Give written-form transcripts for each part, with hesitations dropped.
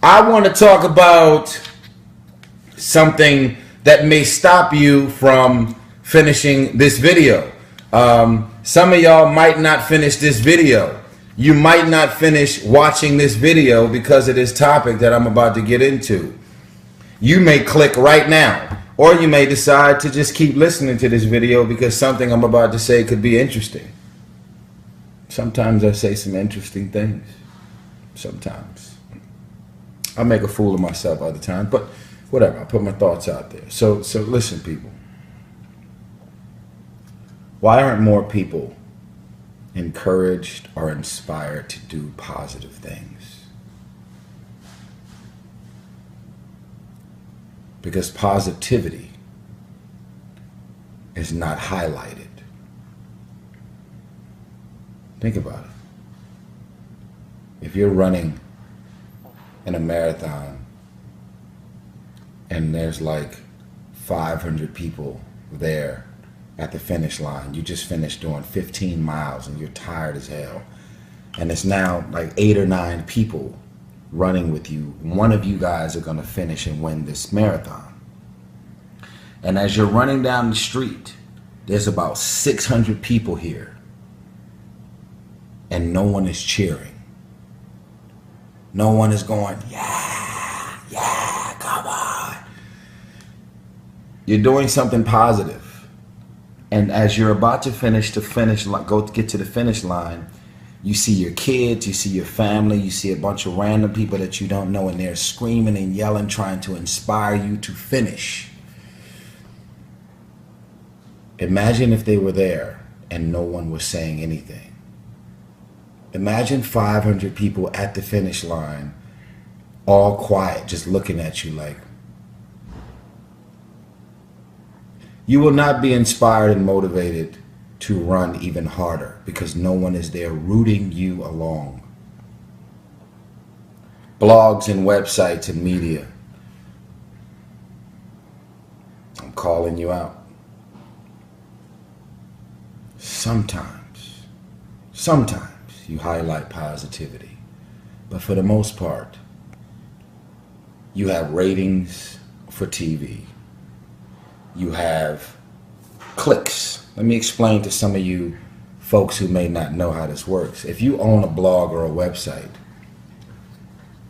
I want to talk about something that may stop you from finishing this video. Some of y'all might not finish this video. You might not finish watching this video because of this topic that I'm about to get into. You may click right now, or you may decide to just keep listening to this video because something I'm about to say could be interesting. Sometimes I say some interesting things. Sometimes I make a fool of myself other times, but whatever, I put my thoughts out there. So listen, people. Why aren't more people encouraged or inspired to do positive things? Because positivity is not highlighted. Think about it. If you're running in a marathon and there's like 500 people there at the finish line, you just finished doing 15 miles and you're tired as hell, and it's now like 8 or 9 people running with you, one of you guys are going to finish and win this marathon. And as you're running down the street, there's about 600 people here and no one is cheering. No one is going, yeah, come on. You're doing something positive. And as you're about to get to the finish line, you see your kids, you see your family, you see a bunch of random people that you don't know, and they're screaming and yelling, trying to inspire you to finish. Imagine if they were there and no one was saying anything. Imagine 500 people at the finish line, all quiet, just looking at you like. You will not be inspired and motivated to run even harder because no one is there rooting you along. Blogs and websites and media. I'm calling you out. Sometimes you highlight positivity, but for the most part, you have ratings for TV. You have clicks. Let me explain to some of you folks who may not know how this works. If you own a blog or a website,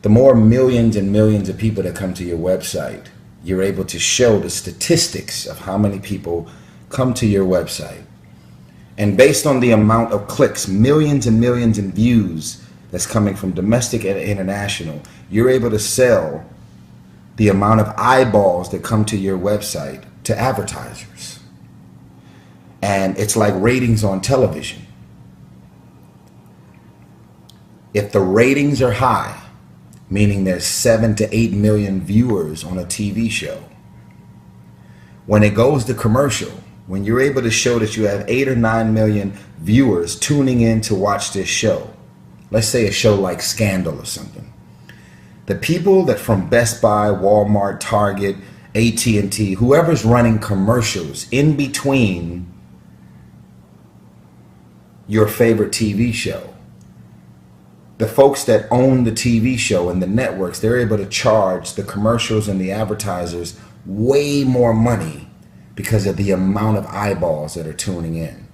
the more millions and millions of people that come to your website, you're able to show the statistics of how many people come to your website. And based on the amount of clicks, millions and millions in views that's coming from domestic and international, you're able to sell the amount of eyeballs that come to your website to advertisers. And it's like ratings on television. If the ratings are high, meaning there's 7 to 8 million viewers on a TV show, when it goes to commercial, when you're able to show that you have 8 or 9 million viewers tuning in to watch this show, let's say a show like Scandal or something, the people that from Best Buy, Walmart, Target, AT&T, whoever's running commercials in between your favorite TV show, the folks that own the TV show and the networks, they're able to charge the commercials and the advertisers way more money because of the amount of eyeballs that are tuning in.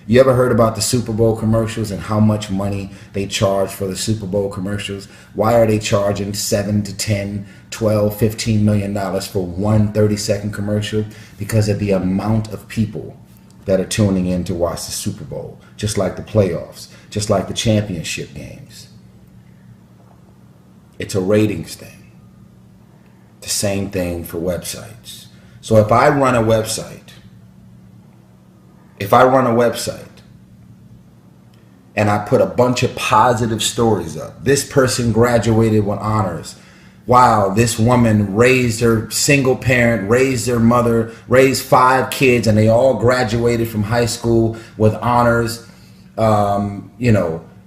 You ever heard about the Super Bowl commercials and how much money they charge for the Super Bowl commercials? Why are they charging 7 to 10, 12, 15 million dollars for one 30-second commercial? Because of the amount of people that are tuning in to watch the Super Bowl, just like the playoffs, just like the championship games. It's a ratings thing. The same thing for websites. So if I run a website and I put a bunch of positive stories up, this person graduated with honors. Wow, this woman raised her single parent, raised their mother, raised 5 kids, and they all graduated from high school with honors, and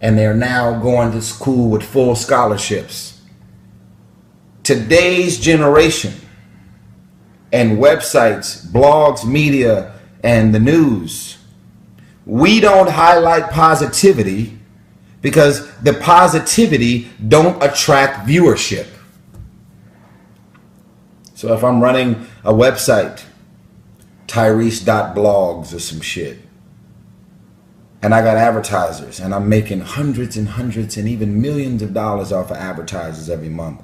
they're now going to school with full scholarships. Today's generation and websites, blogs, media, and the news, we don't highlight positivity because the positivity don't attract viewership. So if I'm running a website, Tyresse.blogs or some shit, and I got advertisers, and I'm making hundreds and hundreds and even millions of dollars off of advertisers every month,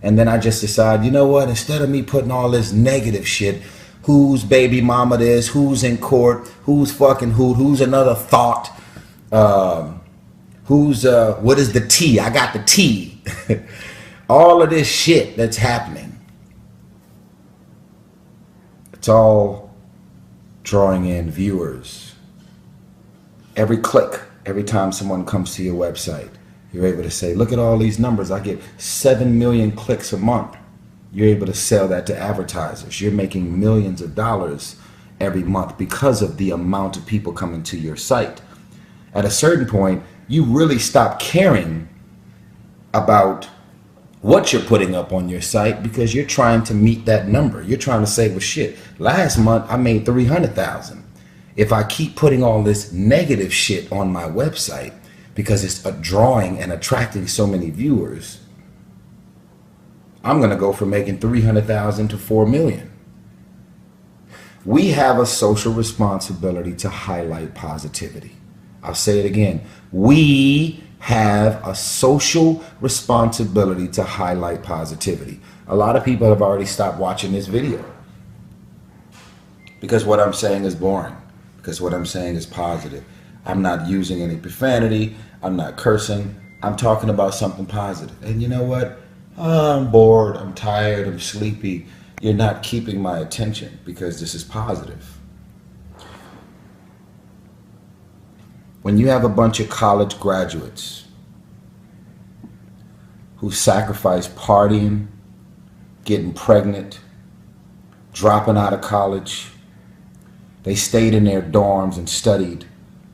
and then I just decide, you know what, instead of me putting all this negative shit, whose baby mama this, who's in court, who's fucking who's another thought, what is the T? I got the T. All of this shit that's happening, it's all drawing in viewers. Every click, every time someone comes to your website, you're able to say, look at all these numbers. I get 7 million clicks a month. You're able to sell that to advertisers. You're making millions of dollars every month because of the amount of people coming to your site. At a certain point, you really stop caring about what you're putting up on your site because you're trying to meet that number. You're trying to say, well, shit, last month I made 300,000. If I keep putting all this negative shit on my website because it's drawing and attracting so many viewers, I'm going to go from making 300,000 to 4 million. We have a social responsibility to highlight positivity. I'll say it again. We have a social responsibility to highlight positivity. A lot of people have already stopped watching this video because what I'm saying is boring, because what I'm saying is positive. I'm not using any profanity. I'm not cursing. I'm talking about something positive. And you know what? I'm bored. I'm tired. I'm sleepy. You're not keeping my attention because this is positive. When you have a bunch of college graduates who sacrifice partying, getting pregnant, dropping out of college, they stayed in their dorms and studied.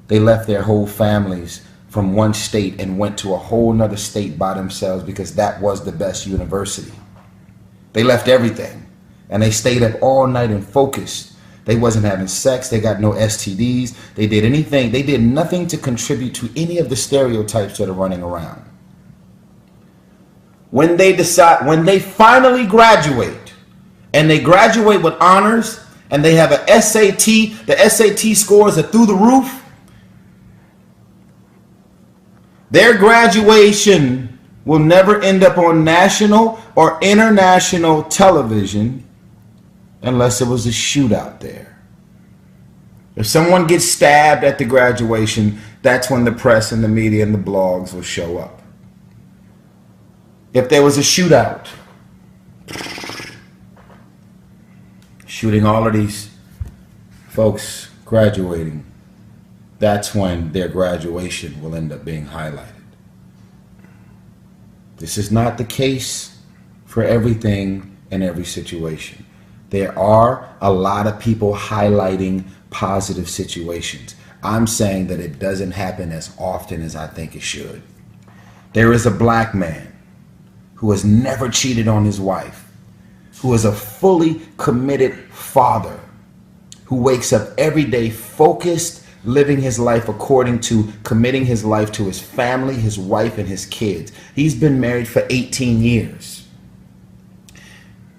They left their whole families from one state and went to a whole nother state by themselves because that was the best university. They left everything and they stayed up all night and focused. They wasn't having sex. They got no STDs. They did anything. They did nothing to contribute to any of the stereotypes that are running around. When they finally graduate, and they graduate with honors, and they have an SAT, the SAT scores are through the roof, their graduation will never end up on national or international television unless it was a shootout there. If someone gets stabbed at the graduation, that's when the press and the media and the blogs will show up. If there was a shootout, shooting all of these folks graduating, that's when their graduation will end up being highlighted. This is not the case for everything in every situation. There are a lot of people highlighting positive situations. I'm saying that it doesn't happen as often as I think it should. There is a black man who has never cheated on his wife, who is a fully committed father, who wakes up every day focused, living his life according to committing his life to his family, his wife, and his kids. He's been married for 18 years.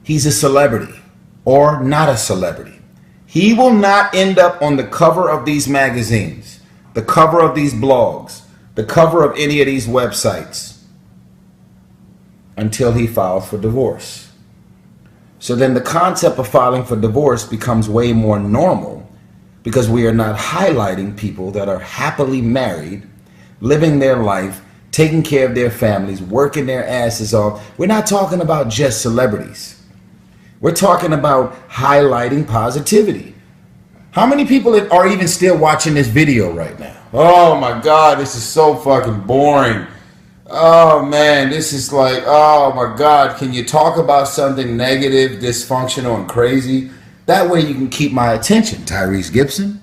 He's a celebrity. Or not a celebrity. He will not end up on the cover of these magazines, the cover of these blogs, the cover of any of these websites until he files for divorce. So then the concept of filing for divorce becomes way more normal because we are not highlighting people that are happily married, living their life, taking care of their families, working their asses off. We're not talking about just celebrities. We're talking about highlighting positivity. How many people are even still watching this video right now? Oh my God, this is so fucking boring. Oh man, this is like, oh my God, can you talk about something negative, dysfunctional, and crazy? That way you can keep my attention, Tyrese Gibson.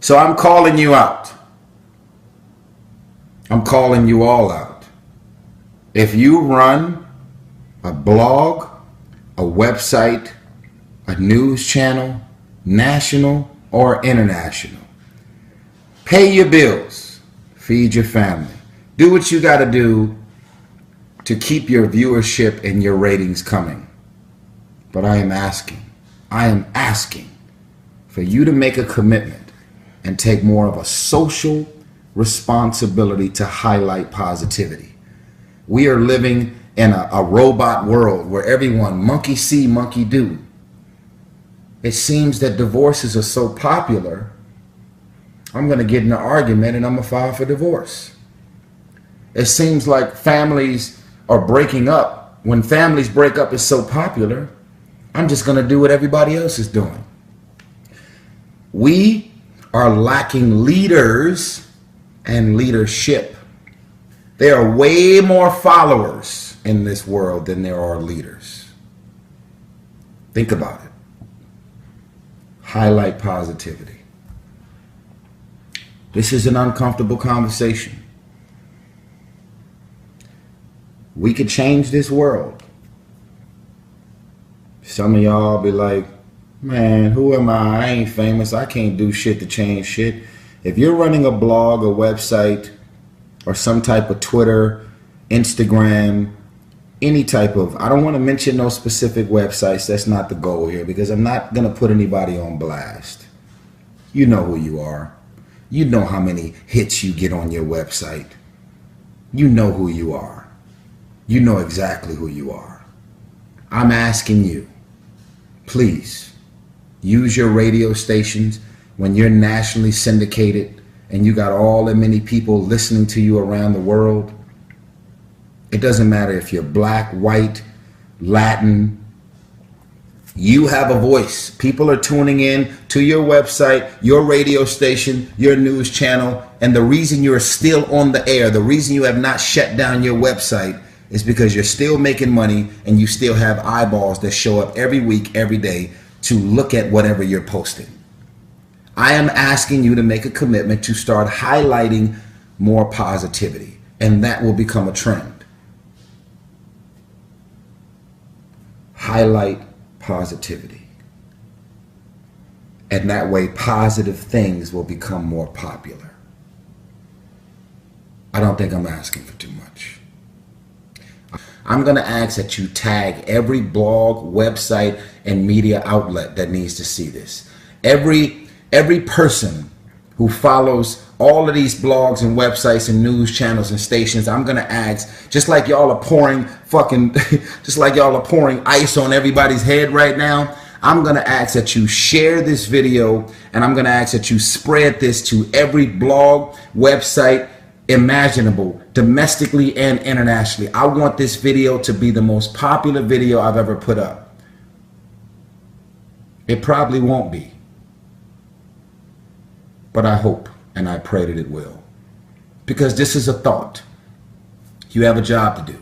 So I'm calling you out. I'm calling you all out. If you run a blog, a website, a news channel, national or international, pay your bills, feed your family, do what you got to do to keep your viewership and your ratings coming. But I am asking for you to make a commitment and take more of a social responsibility to highlight positivity. We are living in a robot world where everyone monkey see, monkey do. It seems that divorces are so popular, I'm going to get in an argument and I'm going to file for divorce. It seems like families are breaking up. When families break up, it's so popular, I'm just going to do what everybody else is doing. We are lacking leaders and leadership. There are way more followers in this world than there are leaders. Think about it. Highlight positivity. This is an uncomfortable conversation. We could change this world. Some of y'all be like, man, who am I? I ain't famous. I can't do shit to change shit. If you're running a blog, a website, or some type of Twitter, Instagram, any type of, I don't want to mention no specific websites. That's not the goal here, because I'm not going to put anybody on blast. You know who you are. You know how many hits you get on your website. You know who you are. You know exactly who you are. I'm asking you, please use your radio stations when you're nationally syndicated and you got all that many people listening to you around the world. It doesn't matter if you're black, white, Latin. You have a voice. People are tuning in to your website, your radio station, your news channel, and the reason you're still on the air, the reason you have not shut down your website, is because you're still making money and you still have eyeballs that show up every week, every day to look at whatever you're posting. I am asking you to make a commitment to start highlighting more positivity, and that will become a trend. Highlight positivity. And that way, positive things will become more popular. I don't think I'm asking for too much. I'm going to ask that you tag every blog, website, and media outlet that needs to see this. Every person who follows all of these blogs and websites and news channels and stations, I'm going to ask, just like y'all are pouring just like y'all are pouring ice on everybody's head right now, I'm going to ask that you share this video, and I'm going to ask that you spread this to every blog, website imaginable, domestically and internationally. I want this video to be the most popular video I've ever put up. It probably won't be, but I hope and I pray that it will, because this is a thought. You have a job to do.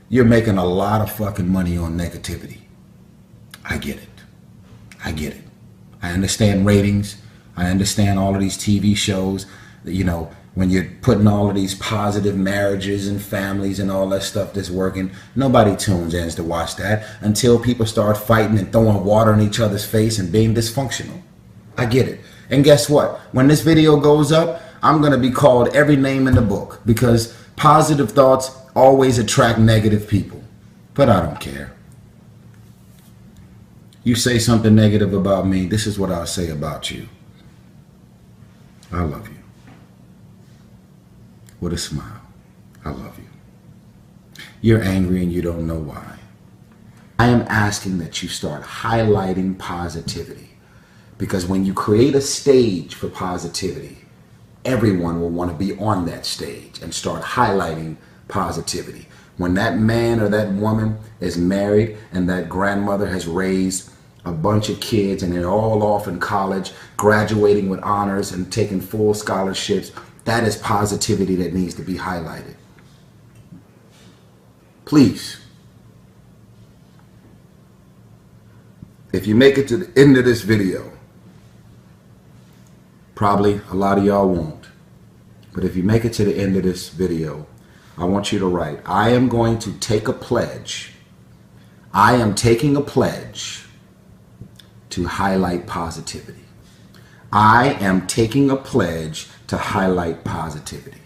You're making a lot of fucking money on negativity. I get it. I get it. I understand ratings. I understand all of these TV shows that, you know, when you're putting all of these positive marriages and families and all that stuff that's working, nobody tunes in to watch that until people start fighting and throwing water in each other's face and being dysfunctional. I get it. And guess what? When this video goes up, I'm going to be called every name in the book, because positive thoughts always attract negative people. But I don't care. You say something negative about me, this is what I'll say about you. I love you. With a smile. I love you. You're angry and you don't know why. I am asking that you start highlighting positivity, because when you create a stage for positivity, everyone will want to be on that stage and start highlighting positivity. When that man or that woman is married and that grandmother has raised a bunch of kids and they're all off in college, graduating with honors and taking full scholarships, that is positivity that needs to be highlighted. Please, if you make it to the end of this video, probably a lot of y'all won't, but if you make it to the end of this video, I want you to write, I am going to take a pledge. I am taking a pledge to highlight positivity. I am taking a pledge to highlight positivity.